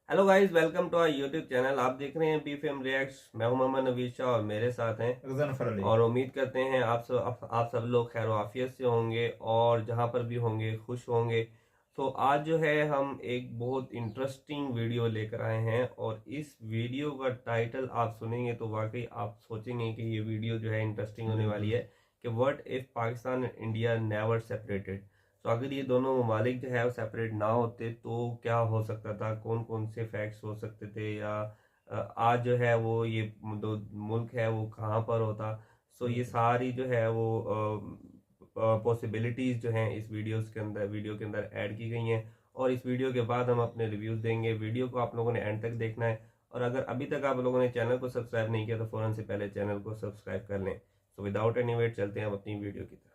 Hello guys, welcome to our YouTube channel. आप देख रहे हैं बी फेम रिएक्ट्स। मैं हूं मोहम्मद नवीद शाह और मेरे साथ हैं गजनफर अली। और उम्मीद करते हैं आप सब लोग खैर आफियत से होंगे और जहां पर भी होंगे खुश होंगे। तो आज जो है हम एक बहुत इंटरेस्टिंग वीडियो लेकर आए हैं और इस वीडियो का टाइटल आप सुनेंगे तो वाकई आप सोचेंगे कि ये वीडियो जो है इंटरेस्टिंग होने वाली बिल्कुल। है कि what if Pakistan and India never separated. तो अगर ये दोनों ममालिक जो है वो सेपरेट ना होते तो क्या हो सकता था, कौन कौन से फैक्ट्स हो सकते थे, या आज जो है वो ये दो मुल्क है वो कहाँ पर होता। सो ये बिल्कुल। सारी जो है वो पॉसिबिलिटीज जो हैं इस वीडियो के अंदर ऐड की गई हैं। और इस वीडियो के बाद हम अपने रिव्यूज देंगे। वीडियो को आप लोगों ने एंड तक देखना है और अगर अभी तक आप लोगों ने चैनल को सब्सक्राइब नहीं किया तो फौरन से पहले चैनल को सब्सक्राइब कर लें। सो विदाउट एनी वेट चलते हैं हम अपनी वीडियो की तरफ।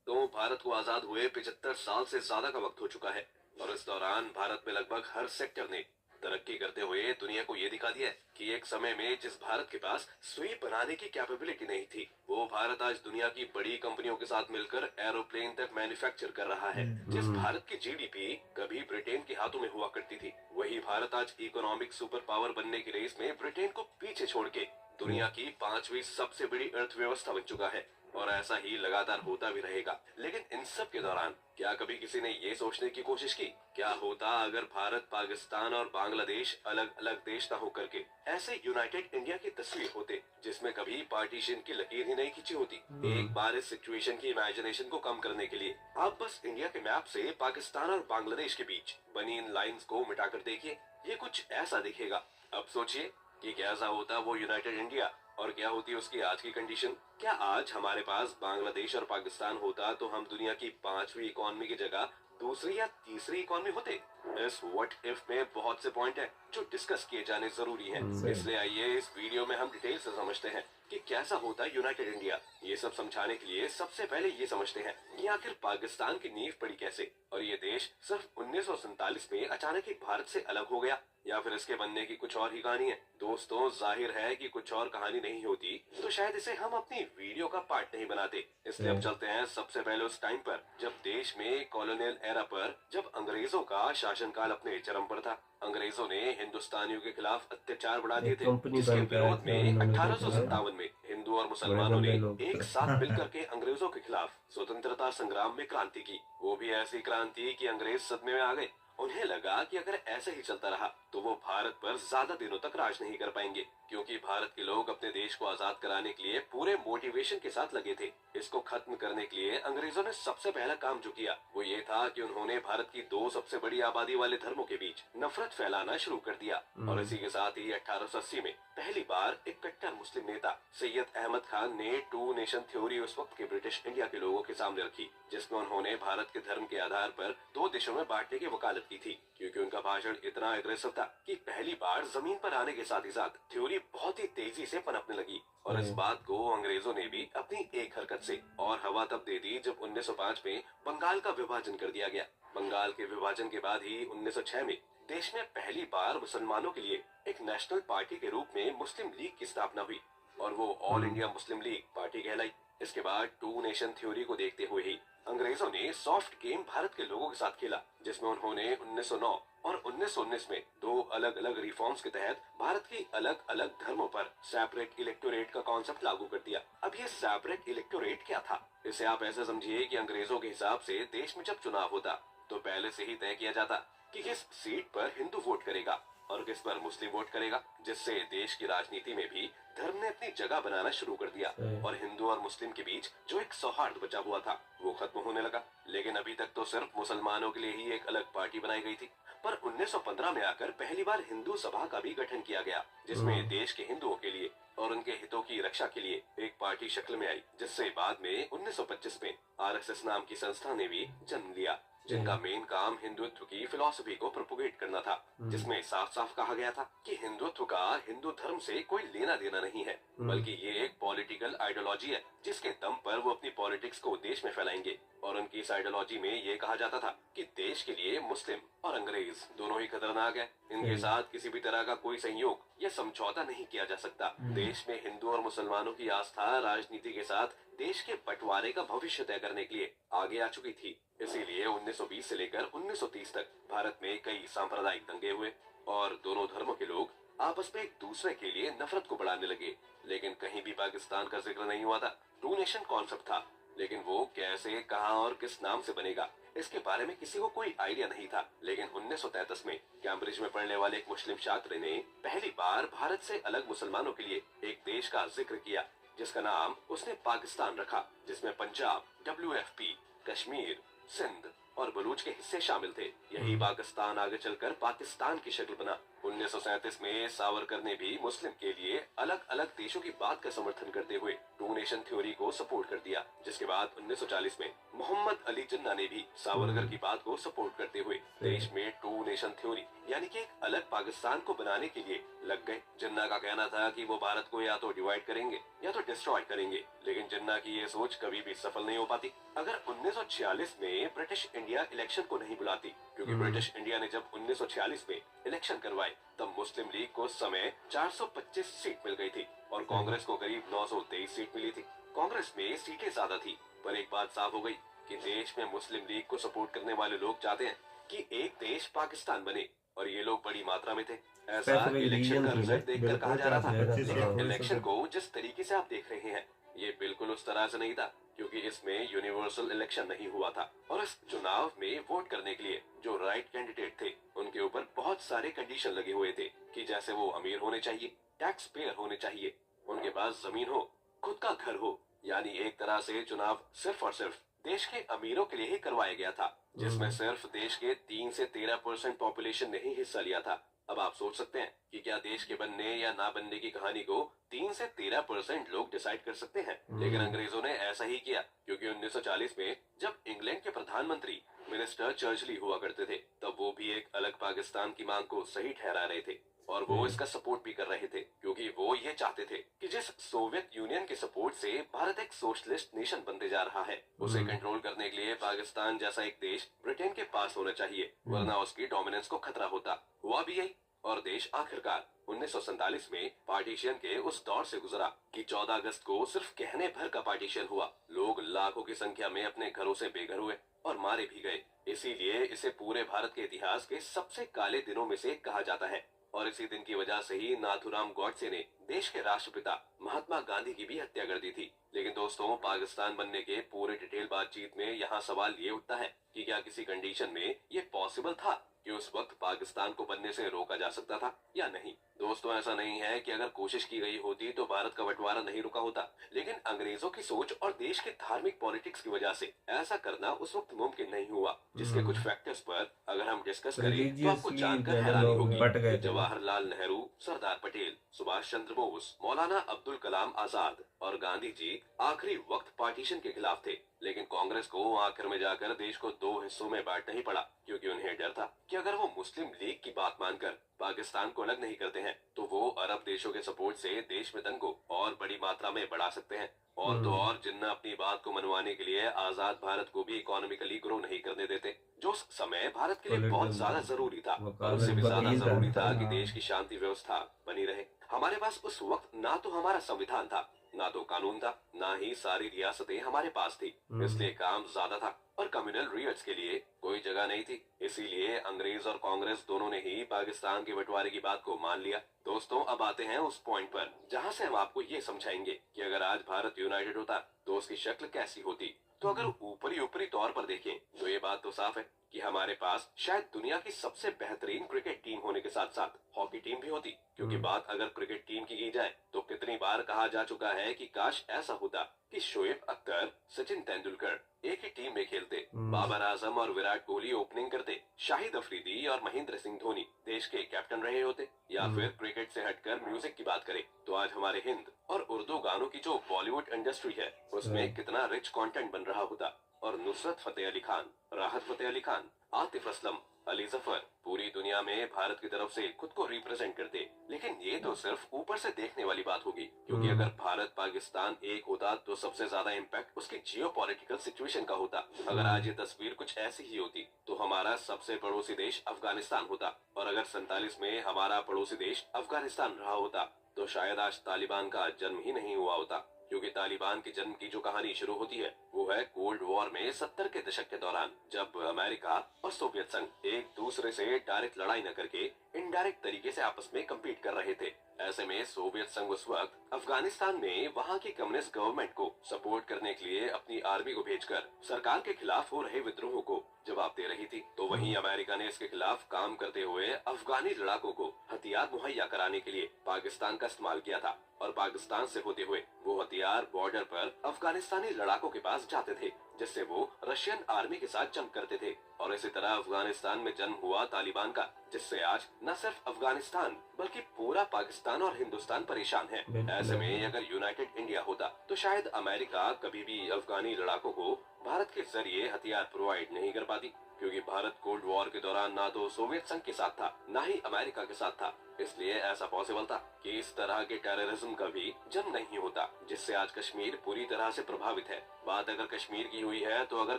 तो भारत को आजाद हुए 75 साल से ज्यादा का वक्त हो चुका है और इस दौरान भारत में लगभग हर सेक्टर ने तरक्की करते हुए दुनिया को ये दिखा दिया है कि एक समय में जिस भारत के पास सुई बनाने की कैपेबिलिटी नहीं थी, वो भारत आज दुनिया की बड़ी कंपनियों के साथ मिलकर एरोप्लेन तक मैन्युफैक्चर कर रहा है। जिस हम्म। भारत की जीडीपी कभी ब्रिटेन के हाथों में हुआ करती थी, वही भारत आज इकोनॉमिक सुपर पावर बनने की रेस में ब्रिटेन को पीछे छोड़ के दुनिया की 5वीं सबसे बड़ी अर्थव्यवस्था बन चुका है और ऐसा ही लगातार होता भी रहेगा। लेकिन इन सब के दौरान क्या कभी किसी ने ये सोचने की कोशिश की क्या होता अगर भारत, पाकिस्तान और बांग्लादेश अलग अलग देश न होकर के ऐसे यूनाइटेड इंडिया की तस्वीर होते जिसमें कभी पार्टीशन की लकीर ही नहीं खींची होती। एक बार इस सिचुएशन की इमेजिनेशन को कम करने के लिए आप बस इंडिया के मैप से पाकिस्तान और बांग्लादेश के बीच बनी इन लाइंस को मिटाकर देखिए, ये कुछ ऐसा दिखेगा। अब सोचिए कि कैसा होता वो यूनाइटेड इंडिया और क्या होती उसकी आज की कंडीशन। क्या आज हमारे पास बांग्लादेश और पाकिस्तान होता तो हम दुनिया की 5वीं इकोनॉमी की जगह दूसरी या तीसरी इकोनॉमी होते। इस व्हाट इफ में बहुत से पॉइंट है जो डिस्कस किए जाने जरूरी हैं। सही। इसलिए आइए इस वीडियो में हम डिटेल से समझते हैं कि कैसा होता है यूनाइटेड इंडिया। ये सब समझाने के लिए सबसे पहले ये समझते हैं कि आखिर पाकिस्तान की नींव पड़ी कैसे और ये देश सिर्फ 1947 में अचानक एक भारत से अलग हो गया, या फिर इसके बनने की कुछ और ही कहानी है। दोस्तों, जाहिर है कि कुछ और कहानी नहीं होती तो शायद इसे हम अपनी वीडियो का पार्ट नहीं बनाते। इसलिए अब चलते हैं सबसे पहले उस टाइम पर जब देश में कॉलोनियल एरा पर जब अंग्रेजों का शासनकाल अपने चरम पर था। अंग्रेजों ने हिंदुस्तानियों के खिलाफ अत्याचार बढ़ा दिए एक थे, कंपनी जिसके बंद करा विरोध थी में उन्होंने देखा था। 1857 में हिंदू और बड़े मुसलमानों ने गंदे लोग एक थे। साथ मिलकर के अंग्रेजों के खिलाफ स्वतंत्रता संग्राम में क्रांति की। वो भी ऐसी क्रांति कि अंग्रेज सदमे में आ गए। उन्हें लगा कि अगर ऐसे ही चलता रहा तो वो भारत पर ज्यादा दिनों तक राज नहीं कर पाएंगे, क्योंकि भारत के लोग अपने देश को आजाद कराने के लिए पूरे मोटिवेशन के साथ लगे थे। इसको खत्म करने के लिए अंग्रेजों ने सबसे पहला काम जो किया वो ये था कि उन्होंने भारत की दो सबसे बड़ी आबादी वाले धर्मों के बीच नफरत फैलाना शुरू कर दिया। और इसी के साथ ही 1880 में पहली बार एक कट्टर मुस्लिम नेता सैयद अहमद खान ने टू नेशन थ्योरी उस वक्त के ब्रिटिश इंडिया के लोगों के सामने रखी, जिसमें उन्होंने भारत के धर्म के आधार पर दो देशों में बांटने की वकालत की थी। क्योंकि उनका भाषण इतना एग्रेसिव था कि पहली बार जमीन पर आने के साथ ही साथ थ्योरी बहुत ही तेजी से पनपने लगी। और इस बात को अंग्रेजों ने भी अपनी एक हरकत से और हवा तब दे दी जब 1905 में बंगाल का विभाजन कर दिया गया। बंगाल के विभाजन के बाद ही 1906 में देश में पहली बार मुसलमानों के लिए एक नेशनल पार्टी के रूप में मुस्लिम लीग की स्थापना हुई और वो all India Muslim league party कहलाई। इसके बाद टू नेशन थ्योरी को देखते हुए ही अंग्रेजों ने सॉफ्ट गेम भारत के लोगों के साथ खेला, जिसमें उन्होंने 1909 और 1919 में दो अलग अलग रिफॉर्म्स के तहत भारत की अलग अलग धर्मों पर सेपरेट इलेक्टोरेट का कॉन्सेप्ट लागू कर दिया। अब ये सेपरेट इलेक्टोरेट क्या था? इसे आप ऐसा समझिए कि अंग्रेजों के हिसाब से देश में जब चुनाव होता तो पहले से ही तय किया जाता कि किस सीट पर हिंदू वोट करेगा और किस पर मुस्लिम वोट करेगा, जिससे देश की राजनीति में भी धर्म ने अपनी जगह बनाना शुरू कर दिया और हिंदू और मुस्लिम के बीच जो एक सौहार्द बचा हुआ था वो खत्म होने लगा। लेकिन अभी तक तो सिर्फ मुसलमानों के लिए ही एक अलग पार्टी बनाई गई थी, पर 1915 में आकर पहली बार हिंदू सभा का भी गठन किया गया, जिसमें देश के हिंदुओं के लिए और उनके हितों की रक्षा के लिए एक पार्टी शक्ल में आई, जिससे बाद में 1925 में आरएसएस नाम की संस्था ने भी जन्म लिया, जिनका मेन काम हिंदुत्व की फिलॉसफी को प्रोपोगेट करना था, जिसमें साफ साफ कहा गया था कि हिंदुत्व का हिंदू धर्म से कोई लेना देना नहीं है, बल्कि ये एक पॉलिटिकल आइडियोलॉजी है जिसके दम पर वो अपनी पॉलिटिक्स को देश में फैलाएंगे। और उनकी इस आइडियोलॉजी में ये कहा जाता था कि देश के लिए मुस्लिम और अंग्रेज दोनों ही खतरनाक है, इनके साथ किसी भी तरह का कोई संयोग या समझौता नहीं किया जा सकता। देश में हिंदू और मुसलमानों की आस्था राजनीति के साथ देश के बंटवारे का भविष्य तय करने के लिए आगे आ चुकी थी। इसीलिए 1920 से लेकर 1930 तक भारत में कई सांप्रदायिक दंगे हुए। और दोनों धर्मों के लोग आपस में एक दूसरे के लिए नफरत को बढ़ाने लगे। लेकिन कहीं भी पाकिस्तान का जिक्र नहीं हुआ था। टू नेशन कॉन्सेप्ट था, लेकिन वो कैसे, कहां और किस नाम से बनेगा, इसके बारे में किसी को कोई आइडिया नहीं था। लेकिन 1933 में कैम्ब्रिज में पढ़ने वाले एक मुस्लिम छात्र ने पहली बार भारत से अलग मुसलमानों के लिए एक देश का जिक्र किया, जिसका नाम उसने पाकिस्तान रखा, जिसमें पंजाब, WFP, कश्मीर, सिंध और बलूच के हिस्से शामिल थे। यही पाकिस्तान आगे चलकर पाकिस्तान की शक्ल बना। 1937 में सावरकर ने भी मुस्लिम के लिए अलग अलग देशों की बात का समर्थन करते हुए टू नेशन थ्योरी को सपोर्ट कर दिया, जिसके बाद 1940 में मोहम्मद अली जिन्ना ने भी सावरकर की बात को सपोर्ट करते हुए देश में टू नेशन थ्योरी यानी कि एक अलग पाकिस्तान को बनाने के लिए लग गए। जिन्ना का कहना था कि वो भारत को या तो डिवाइड करेंगे या तो डिस्ट्रॉय करेंगे, लेकिन जिन्ना की ये सोच कभी भी सफल नहीं हो पाती। अगर 1946 में ब्रिटिश इंडिया इलेक्शन को नहीं बुलाती, क्योंकि ब्रिटिश इंडिया ने जब 1946 में इलेक्शन करवाए तब मुस्लिम लीग को उस समय 425 सीट मिल गई थी और कांग्रेस को करीब 923 सीट मिली थी। कांग्रेस में सीटें ज्यादा थी, पर एक बात साफ हो गई कि देश में मुस्लिम लीग को सपोर्ट करने वाले लोग चाहते हैं कि एक देश पाकिस्तान बने, और ये लोग बड़ी मात्रा में थे। ऐसा इलेक्शन का रिजल्ट देखकर कहा जा रहा था। लेकिन इलेक्शन को जिस तरीके से आप देख रहे हैं, ये बिल्कुल उस तरह से नहीं था, क्योंकि इसमें यूनिवर्सल इलेक्शन नहीं हुआ था और इस चुनाव में वोट करने के लिए जो राइट कैंडिडेट थे उनके ऊपर बहुत सारे कंडीशन लगे हुए थे कि जैसे वो अमीर होने चाहिए, टैक्स पेयर होने चाहिए, उनके पास जमीन हो, खुद का घर हो। यानी एक तरह से चुनाव सिर्फ और सिर्फ देश के अमीरों के लिए ही करवाया गया था, जिसमें सिर्फ देश के 3 से 13% पॉपुलेशन ने ही हिस्सा लिया था। अब आप सोच सकते हैं कि क्या देश के बनने या ना बनने की कहानी को 3 से 13% लोग डिसाइड कर सकते हैं। लेकिन अंग्रेजों ने ऐसा ही किया, क्योंकि 1940 में जब इंग्लैंड के प्रधानमंत्री मिनिस्टर चर्चिल हुआ करते थे, तब वो भी एक अलग पाकिस्तान की मांग को सही ठहरा रहे थे और वो इसका सपोर्ट भी कर रहे थे, क्योंकि वो ये चाहते थे कि जिस सोवियत यूनियन के सपोर्ट से भारत एक सोशलिस्ट नेशन बनते जा रहा है, उसे कंट्रोल करने के लिए पाकिस्तान जैसा एक देश ब्रिटेन के पास होना चाहिए, वरना उसकी डोमिनेंस को खतरा होता। हुआ भी यही, और देश आखिरकार 1947 में पार्टीशन के उस दौर से गुजरा कि 14 अगस्त को सिर्फ कहने भर का पार्टीशन हुआ। लोग लाखों की संख्या में अपने घरों से बेघर हुए और मारे भी गए। इसीलिए इसे पूरे भारत के इतिहास के सबसे काले दिनों में से कहा जाता है। और इसी दिन की वजह से ही नाथूराम गॉडसे ने देश के राष्ट्रपिता महात्मा गांधी की भी हत्या कर दी थी। लेकिन दोस्तों, पाकिस्तान बनने के पूरे डिटेल बातचीत में यहाँ सवाल ये उठता है कि क्या किसी कंडीशन में ये पॉसिबल था कि उस वक्त पाकिस्तान को बनने से रोका जा सकता था या नहीं। दोस्तों, ऐसा नहीं है कि अगर कोशिश की गई होती तो भारत का बंटवारा नहीं रुका होता, लेकिन अंग्रेजों की सोच और देश के धार्मिक पॉलिटिक्स की वजह से ऐसा करना उस वक्त मुमकिन नहीं हुआ। जिसके कुछ फैक्टर्स पर अगर हम डिस्कस करें तो आपको जानकर हैरानी होगी कि जवाहरलाल नेहरू, सरदार पटेल, सुभाष चंद्र बोस, मौलाना अब्दुल कलाम आजाद और गांधी जी आखिरी वक्त पार्टीशन के खिलाफ थे। लेकिन कांग्रेस को आखिर में जाकर देश को 2 हिस्सों में बांटना ही पड़ा, क्योंकि उन्हें डर था कि अगर वो मुस्लिम लीग की बात मानकर पाकिस्तान को अलग नहीं करते हैं तो वो अरब देशों के सपोर्ट से देश में दंगों और बड़ी मात्रा में बढ़ा सकते हैं। और तो और जिन्ना अपनी बात को मनवाने के लिए आजाद भारत को भी इकोनॉमिकली ग्रो नहीं करने देते, जो उस समय भारत के लिए बहुत ज्यादा जरूरी था। और उससे भी ज्यादा जरूरी था कि देश की शांति व्यवस्था बनी रहे। हमारे पास उस वक्त ना तो हमारा संविधान था, ना तो कानून था, ना ही सारी रियासतें हमारे पास थी, इसलिए काम ज्यादा था और कम्युनल रियट्स के लिए कोई जगह नहीं थी। इसीलिए अंग्रेज और कांग्रेस दोनों ने ही पाकिस्तान के बंटवारे की बात को मान लिया। दोस्तों, अब आते हैं उस पॉइंट पर जहां से हम आपको ये समझाएंगे कि अगर आज भारत यूनाइटेड होता तो उसकी शक्ल कैसी होती। तो अगर ऊपरी तौर पर देखें तो ये बात तो साफ है कि हमारे पास शायद दुनिया की सबसे बेहतरीन क्रिकेट टीम होने के साथ साथ हॉकी टीम भी होती। क्योंकि बात अगर क्रिकेट टीम की जाए तो कितनी बार कहा जा चुका है कि काश ऐसा होता कि शोएब अख्तर, सचिन तेंदुलकर एक ही टीम में खेलते, बाबर आजम और विराट कोहली ओपनिंग करते, शाहिद अफरीदी और महेंद्र सिंह धोनी देश के कैप्टन रहे होते। या फिर क्रिकेट से हटकर म्यूजिक की बात करें तो आज हमारे हिंद और उर्दू गानों की जो बॉलीवुड इंडस्ट्री है उसमें कितना रिच कंटेंट बन रहा होता। और नुसरत फतेह अली खान, राहत फतेह अली खान, आतिफ असलम, अली जफर पूरी दुनिया में भारत की तरफ से खुद को रिप्रेजेंट करते। लेकिन ये तो सिर्फ ऊपर से देखने वाली बात होगी, क्योंकि अगर भारत पाकिस्तान एक होता तो सबसे ज्यादा इम्पैक्ट उसकी जियोपॉलिटिकल सिचुएशन का होता। अगर आज ये तस्वीर कुछ ऐसी ही होती तो हमारा सबसे पड़ोसी देश अफगानिस्तान होता, और अगर 47 में हमारा पड़ोसी देश अफगानिस्तान रहा होता तो शायद आज तालिबान का जन्म ही नहीं हुआ होता। क्योंकि तालिबान के जन्म की जो कहानी शुरू होती है वो है कोल्ड वॉर में 70 के दशक के दौरान, जब अमेरिका और सोवियत संघ एक दूसरे से डायरेक्ट लड़ाई न करके इनडायरेक्ट तरीके से आपस में कम्पीट कर रहे थे। ऐसे में सोवियत संघ उस वक्त अफगानिस्तान में वहां की कम्युनिस्ट गवर्नमेंट को सपोर्ट करने के लिए अपनी आर्मी को भेजकर सरकार के खिलाफ हो रहे विद्रोह को जवाब दे रही थी। तो वहीं अमेरिका ने इसके खिलाफ काम करते हुए अफगानी लड़ाकों को हथियार मुहैया कराने के लिए पाकिस्तान का इस्तेमाल किया था, और पाकिस्तान से होते हुए वो हथियार बॉर्डर पर अफगानिस्तानी लड़ाकों के पास जाते थे, जिससे वो रशियन आर्मी के साथ जंग करते थे। और इसी तरह अफगानिस्तान में जन्म हुआ तालिबान का, जिससे आज न सिर्फ अफगानिस्तान बल्कि पूरा पाकिस्तान और हिंदुस्तान परेशान है। ऐसे में अगर यूनाइटेड इंडिया होता तो शायद अमेरिका कभी भी अफगानी लड़ाकों को भारत के जरिए हथियार प्रोवाइड नहीं कर पाती, क्योंकि भारत कोल्ड वॉर के दौरान ना तो सोवियत संघ के साथ था ना ही अमेरिका के साथ था। इसलिए ऐसा पॉसिबल था कि इस तरह के टेररिज्म का भी जन्म नहीं होता, जिससे आज कश्मीर पूरी तरह से प्रभावित है। बात अगर कश्मीर की हुई है तो अगर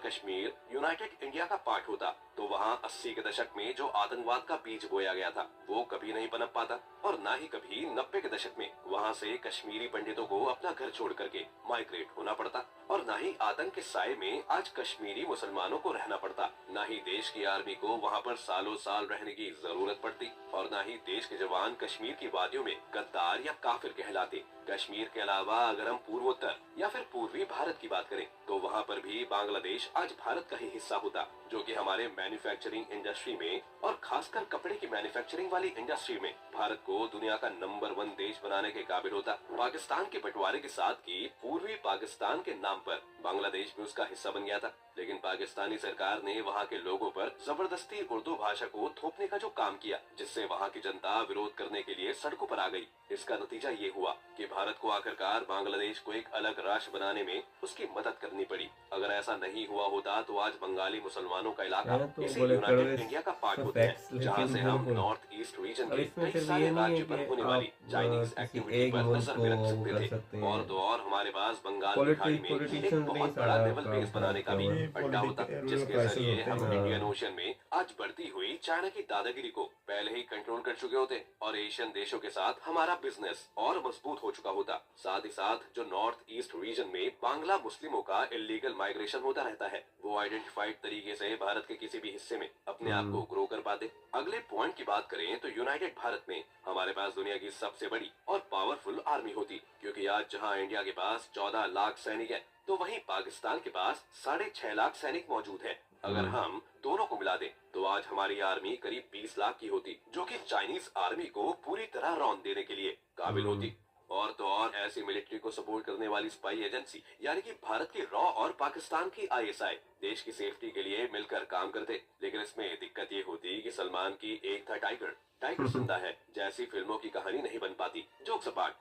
कश्मीर यूनाइटेड इंडिया का पार्ट होता तो वहाँ 80 के दशक में जो आतंकवाद का बीज बोया गया था वो कभी नहीं पनप पाता, और ना ही कभी 90 के दशक में वहाँ से कश्मीरी पंडितों को अपना घर छोड़ करके माइग्रेट होना पड़ता, और ना ही आतंक के साए में आज कश्मीरी मुसलमानों को रहना पड़ता, ना ही देश की आर्मी को वहाँ पर सालों साल रहने की जरूरत पड़ती, और ना ही देश के जवान कश्मीर की वादियों में गद्दार या काफिर कहलाते। कश्मीर के अलावा अगर हम पूर्वोत्तर या फिर पूर्वी भारत की बात करें तो वहाँ पर भी बांग्लादेश आज भारत का ही हिस्सा होता, जो कि हमारे मैन्युफैक्चरिंग इंडस्ट्री में और खासकर कपड़े की मैन्युफैक्चरिंग वाली इंडस्ट्री में भारत को दुनिया का नंबर 1 देश बनाने के काबिल होता। पाकिस्तान के बंटवारे के साथ की पूर्वी पाकिस्तान के नाम पर बांग्लादेश भी उसका हिस्सा बन गया था, लेकिन पाकिस्तानी सरकार ने वहाँ के लोगों पर जबरदस्ती उर्दू भाषा को थोपने का जो काम किया, जिससे वहाँ की जनता विरोध करने के लिए सड़कों पर आ गई। इसका नतीजा ये हुआ कि भारत को आखिरकार बांग्लादेश को एक अलग राष्ट्र बनाने में उसकी मदद करनी पड़ी। अगर ऐसा नहीं हुआ होता तो आज बंगाली मुसलमानों का इलाका इसी यूनाइटेड इंडिया का पार्ट होता है, जहाँ से हम नॉर्थ ईस्ट रीजन के कई सारे राज्य पर होने वाली चाइनीज एक्टिविटी पर नजर भी रख सकते थे। और तो और हमारे पास बंगाल की खाड़ी में एक बहुत बड़ा नेवल बेस बनाने का भी अड्डा होता, जिसके जरिए हम इंडियन ओशन में आज बढ़ती हुई चाइना की दादागिरी को पहले ही कंट्रोल कर चुके होते, और एशियन देशों के साथ हमारा बिजनेस और मजबूत हो चुका होता। साथ ही साथ जो नॉर्थ ईस्ट रीजन में बांग्ला मुस्लिमों का इलीगल माइग्रेशन होता रहता है, वो आइडेंटिफाइड तरीके से भारत के किसी भी हिस्से में अपने आप को ग्रो कर पाते। अगले पॉइंट की बात करें तो यूनाइटेड भारत में हमारे पास दुनिया की सबसे बड़ी और पावरफुल आर्मी होती, क्योंकि आज जहां इंडिया के पास 14 लाख सैनिक है तो वहीं पाकिस्तान के पास 6.5 लाख सैनिक मौजूद है। अगर हम दोनों को मिला दें तो आज हमारी आर्मी करीब 20 लाख की होती, जो कि चाइनीज आर्मी को पूरी तरह रौंद देने के लिए काबिल होती। और तो और ऐसी मिलिट्री को सपोर्ट करने वाली स्पाई एजेंसी यानी कि भारत की रॉ और पाकिस्तान की आईएसआई देश की सेफ्टी के लिए मिलकर काम करते। लेकिन इसमें दिक्कत ये होती कि सलमान की एक था टाइगर, टाइगर जिंदा है जैसी फिल्मों की कहानी नहीं बन पाती। जोक्स अपार्ट,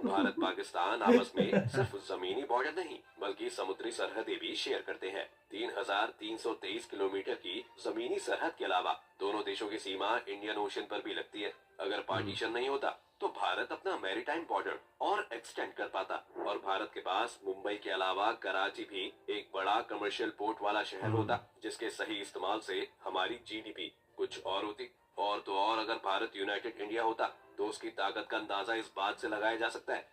भारत पाकिस्तान आपस में सिर्फ जमीनी बॉर्डर नहीं बल्कि समुद्री सरहदें भी शेयर करते हैं। 3,323 किलोमीटर की जमीनी सरहद के अलावा दोनों देशों की सीमा इंडियन ओशन पर भी लगती है। अगर पार्टीशन नहीं होता तो भारत अपना मैरीटाइम बॉर्डर और एक्सटेंड कर पाता, और भारत के पास मुंबई के अलावा कराची भी एक बड़ा कमर्शियल पोर्ट वाला शहर होता, जिसके सही इस्तेमाल से हमारी जीडीपी कुछ और होती। और तो और अगर भारत यूनाइटेड इंडिया होता तो उसकी ताकत का अंदाजा इस बात से लगाया जा सकता है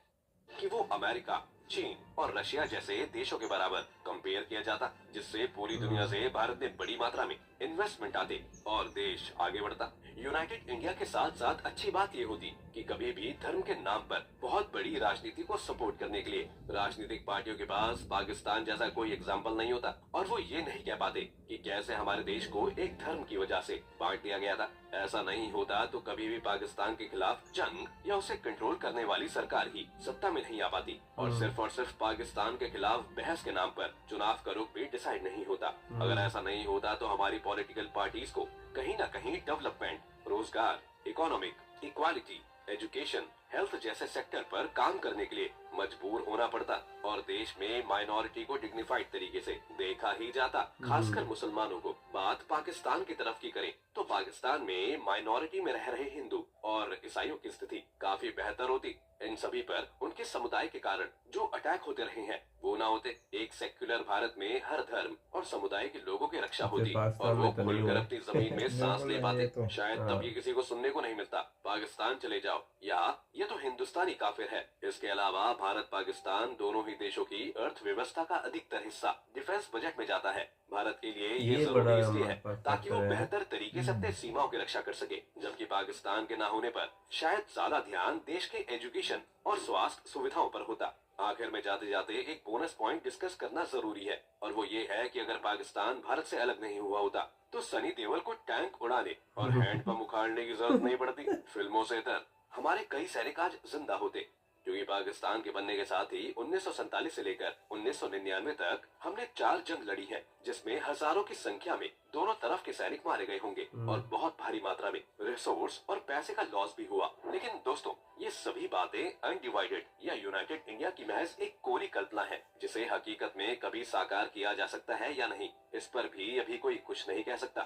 कि वो अमेरिका, चीन और रशिया जैसे देशों के बराबर कंपेयर किया जाता, जिससे पूरी दुनिया से भारत में बड़ी मात्रा में इन्वेस्टमेंट आते और देश आगे बढ़ता। यूनाइटेड इंडिया के साथ साथ अच्छी बात ये होती कि कभी भी धर्म के नाम पर बहुत बड़ी राजनीति को सपोर्ट करने के लिए राजनीतिक पार्टियों के पास पाकिस्तान जैसा कोई एग्जाम्पल नहीं होता, और वो ये नहीं कह पाते कि कैसे हमारे देश को एक धर्म की वजह से बांट दिया गया था। ऐसा नहीं होता तो कभी भी पाकिस्तान के खिलाफ जंग या उसे कंट्रोल करने वाली सरकार ही सत्ता में नहीं आ पाती, और सिर्फ पाकिस्तान के खिलाफ बहस के नाम पर चुनाव का रुख भी डिसाइड नहीं होता। अगर ऐसा नहीं होता तो हमारी पॉलिटिकल पार्टीज को कहीं न कहीं डेवलपमेंट, रोजगार, इकोनॉमिक, इक्वालिटी, एजुकेशन, हेल्थ जैसे सेक्टर पर काम करने के लिए मजबूर होना पड़ता, और देश में माइनॉरिटी को डिग्निफाइड तरीके से देखा ही जाता, खासकर मुसलमानों को। बात पाकिस्तान की तरफ की करें तो पाकिस्तान में माइनॉरिटी में रह रहे हिंदू और ईसाइयों की स्थिति काफी बेहतर होती, इन सभी पर उनके समुदाय के कारण जो अटैक होते रहे हैं वो ना होते, एक सेक्युलर भारत में हर धर्म और समुदाय के लोगों की रक्षा फिर होती और पाकिस्तान वो में तो नहीं खुलकर हुआ। अपनी जमीन में सांस बिल्कुल ले नहीं, ये पाते। तो शायद हाँ। तब ये किसी को सुनने को नहीं मिलता, पाकिस्तान चले जाओ या ये तो हिंदुस्तानी काफिर है। इसके अलावा भारत पाकिस्तान दोनों ही देशों की अर्थव्यवस्था का अधिकतर हिस्सा डिफेंस बजट में जाता है। भारत के लिए ये ये बड़ा जरूरी इसलिए हमारे है पास ताकि वो फैक्टर है। बेहतर तरीके से अपने सीमाओं की रक्षा कर सके, जबकि पाकिस्तान के ना होने पर शायद ज्यादा ध्यान देश के एजुकेशन और स्वास्थ्य सुविधाओं पर होता। आखिर में जाते जाते एक बोनस पॉइंट डिस्कस करना जरूरी है और वो ये है कि अगर पाकिस्तान भारत से अलग नहीं हुआ होता तो सनी देओल को टैंक उड़ाने और हैंडपंप उखाड़ने की जरूरत नहीं पड़ती। फिल्मों से इधर हमारे कई सैनिक आज जिंदा होते, क्योंकि पाकिस्तान के बनने के साथ ही 1947 से लेकर 1999 तक हमने 4 जंग लड़ी है, जिसमें हजारों की संख्या में दोनों तरफ के सैनिक मारे गए होंगे और बहुत भारी मात्रा में रिसोर्स और पैसे का लॉस भी हुआ। लेकिन दोस्तों, ये सभी बातें अनडिवाइडेड या यूनाइटेड इंडिया की महज एक कोरी कल्पना है, जिसे हकीकत में कभी साकार किया जा सकता है या नहीं, इस पर भी अभी कोई कुछ नहीं कह सकता।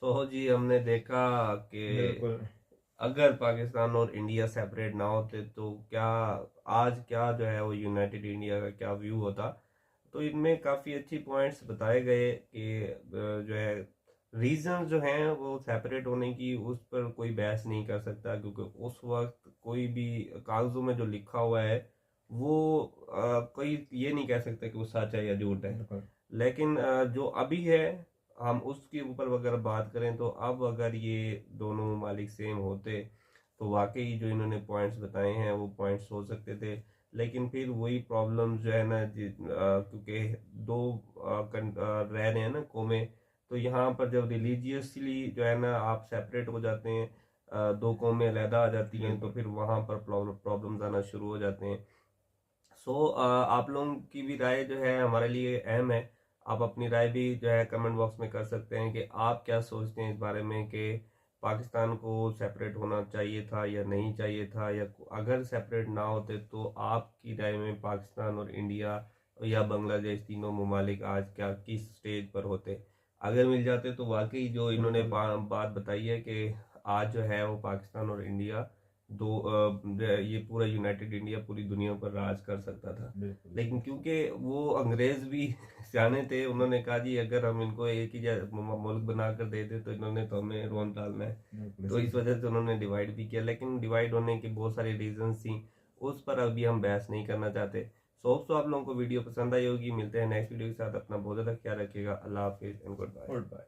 सो जी, हमने देखा कि बिल्कुल अगर पाकिस्तान और इंडिया सेपरेट ना होते तो क्या आज क्या जो है वो यूनाइटेड इंडिया का क्या व्यू होता। तो इनमें काफ़ी अच्छी पॉइंट्स बताए गए कि जो है रीजन जो हैं वो सेपरेट होने की, उस पर कोई बहस नहीं कर सकता, क्योंकि उस वक्त कोई भी कागजों में जो लिखा हुआ है वो कोई ये नहीं कह सकता कि वो सच है या झूठ है। बिल्कुल। लेकिन जो अभी है, हम उसके ऊपर अगर बात करें तो अब अगर ये दोनों ममालिक सेम होते तो वाकई जो इन्होंने पॉइंट्स बताए हैं वो पॉइंट्स हो सकते थे। लेकिन फिर वही प्रॉब्लम जो है ना, क्योंकि दो रह रहे हैं ना कौमें, तो यहाँ पर जब रिलीजियसली जो है ना आप सेपरेट हो जाते हैं, दो कौमें अलहदा आ जाती हैं, तो फिर वहाँ पर प्रॉब्लम्स आना शुरू हो जाते हैं। सो आप लोगों की भी राय जो है हमारे लिए अहम है। आप अपनी राय भी जो है कमेंट बॉक्स में कर सकते हैं कि आप क्या सोचते हैं इस बारे में कि पाकिस्तान को सेपरेट होना चाहिए था या नहीं चाहिए था, या अगर सेपरेट ना होते तो आपकी राय में पाकिस्तान और इंडिया या बांग्लादेश तीनों ममालिक आज क्या किस स्टेज पर होते। अगर मिल जाते तो वाकई जो इन्होंने बात बताई है कि आज जो है वो पाकिस्तान और इंडिया दो ये पूरा यूनाइटेड इंडिया पूरी दुनिया पर राज कर सकता था। बिल्कुल। लेकिन क्योंकि वो अंग्रेज भी सियाने थे, उन्होंने कहा जी अगर हम इनको एक ही मुल्क बनाकर दे दे तो इन्होंने तो हमें रोन डालना है, बिल्कुल तो इस वजह से उन्होंने डिवाइड भी किया। लेकिन डिवाइड होने की बहुत सारी रीजंस थी, उस पर अभी हम बहस नहीं करना चाहते। सो आप लोगों को वीडियो पसंद आई होगी। मिलते हैं नेक्स्ट वीडियो के साथ। अपना बहुत ज़्यादा ख्याल रखिएगा। अल्लाह हाफिज़ and goodbye. Good bye.